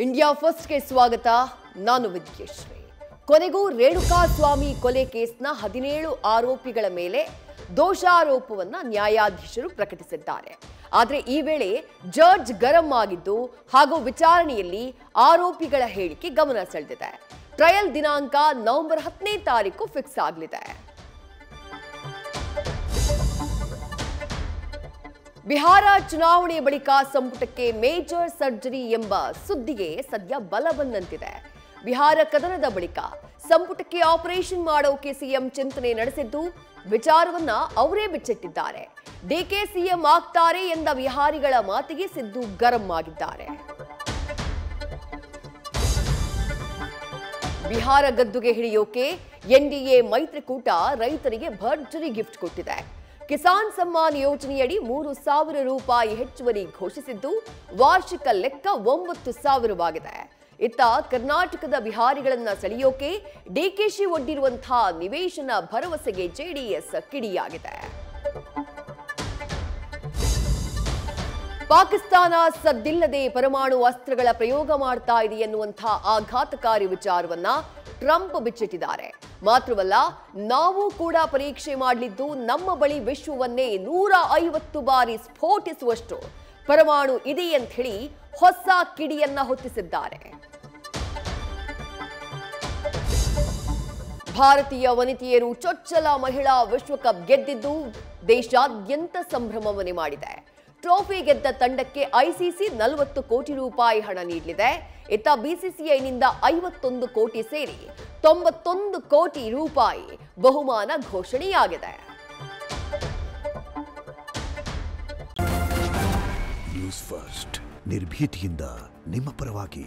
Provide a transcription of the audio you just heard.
India first ಗೆ ಸ್ವಾಗತ. ನಾನು ವಿದ್ಯಶ್ರೀ. ಕೊನೆಗೂ ರೇಣುಕಾಸ್ವಾಮಿ ಕೊಲೆ ಕೇಸ್ನ 17 ಆರೋಪಿಗಳ ಮೇಲೆ ದೋಷಾರೋಪವನ್ನ ನ್ಯಾಯಾಧೀಶರು ಪ್ರಕಟಿಸಿದ್ದಾರೆ. ಆದರೆ ಈ ವೇಳೆ ಜಡ್ಜ್ ಗರಂ ಆಗಿದ್ದು ಹಾಗೂ ವಿಚಾರಣೆಯಲ್ಲಿ ಆರೋಪಿಗಳ ಹೇಳಿಕೆ ಗಮನ ಸೆಳೆದಿದೆ. ಟ್ರಯಲ್ ದಿನಾಂಕ ನವೆಂಬರ್ 10ನೇ ತಾರೀಕು ಫಿಕ್ಸ್ ಆಗಲಿದೆ. ಬಿಹಾರ ಚುನಾವಣೆ ಬಳಿಕ ಸಂಪುಟಕ್ಕೆ ಮೇಜರ್ ಸರ್ಜರಿ ಎಂಬ ಸುದ್ದಿಗೆ ಸದ್ಯ ಬಲ ಬಂದಂತಿದೆ. ಬಿಹಾರ ಕದನದ ಬಳಿಕ ಸಂಪುಟಕ್ಕೆ ಆಪರೇಷನ್ ಮಾಡೋಕೆ ಸಿಎಂ ಚಿಂತನೆ ನಡೆಸಿದ್ದು ವಿಚಾರವನ್ನ ಅವರೇ ಬಿಚ್ಚಿಟ್ಟಿದ್ದಾರೆ. ಡಿಕೆ ಸಿಎಂ ಆಗ್ತಾರೆ ಎಂದ ವಿಹಾರಿಗಳ ಮಾತಿಗೆ ಸಿದ್ದು ಗರಂ ಆಗಿದ್ದಾರೆ. ಬಿಹಾರ ಗದ್ದುಗೆ ಹಿಡಿಯೋಕೆ ಎನ್ಡಿಎ ಮೈತ್ರಿಕೂಟ ರೈತರಿಗೆ ಭರ್ಜರಿ ಗಿಫ್ಟ್ ಕೊಟ್ಟಿದೆ. ಕಿಸಾನ್ ಸಮ್ಮಾನ್ ಯೋಜನೆಯಡಿ 3,000 ರೂಪಾಯಿ ಹೆಚ್ಚುವರಿ ಘೋಷಿಸಿದ್ದು ವಾರ್ಷಿಕ ಲೆಕ್ಕ 9,000ವಾಗಿದೆ. ಇತ್ತ ಕರ್ನಾಟಕದ ಬಿಹಾರಿಗಳನ್ನ ಸೆಳೆಯೋಕೆ ಡಿಕೆಶಿ ಒಡ್ಡಿರುವಂತಹ ನಿವೇಶನ ಭರವಸೆಗೆ ಜೆಡಿಎಸ್ ಕಿಡಿಯಾಗಿದೆ. ಪಾಕಿಸ್ತಾನ ಸದ್ದಿಲ್ಲದೆ ಪರಮಾಣು ಅಸ್ತ್ರಗಳ ಪ್ರಯೋಗ ಮಾಡ್ತಾ ಇದೆ ಎನ್ನುವಂತಹ ಆಘಾತಕಾರಿ ವಿಚಾರವನ್ನ ಟ್ರಂಪ್ ಬಿಚ್ಚಿಟ್ಟಿದ್ದಾರೆ. ಮಾತ್ರವಲ್ಲ, ನಾವು ಕೂಡ ಪರೀಕ್ಷೆ ಮಾಡಲಿದ್ದು ನಮ್ಮ ಬಳಿ ವಿಶ್ವವನ್ನೇ 150 ಬಾರಿ ಸ್ಫೋಟಿಸುವಷ್ಟು ಪರಮಾಣು ಇದೆ ಅಂತ ಹೇಳಿ ಹೊಸ ಕಿಡಿಯನ್ನ ಹೊತ್ತಿಸಿದ್ದಾರೆ. ಭಾರತೀಯ ವನಿತೆಯರು ಚೊಚ್ಚಲ ಮಹಿಳಾ ವಿಶ್ವಕಪ್ ಗೆದ್ದಿದ್ದು ದೇಶಾದ್ಯಂತ ಸಂಭ್ರಮವನ್ನೇ ಮಾಡಿದೆ. ಟ್ರೋಫಿ ಗೆದ್ದ ತಂಡಕ್ಕೆ ಐಸಿಸಿ 40 ಕೋಟಿ ರೂಪಾಯಿ ಹಣ ನೀಡಲಿದೆ. ಇತ್ತ ಬಿಸಿಸಿಐನಿಂದ 51 ಕೋಟಿ ಸೇರಿ 91 ಕೋಟಿ ರೂಪಾಯಿ ಬಹುಮಾನ ಘೋಷಣೆಯಾಗಿದೆ. ನ್ಯೂಸ್ ಫಸ್ಟ್ ನಿರ್ಭೀತಿಯಿಂದ ನಿಮ್ಮ ಪರವಾಗಿ.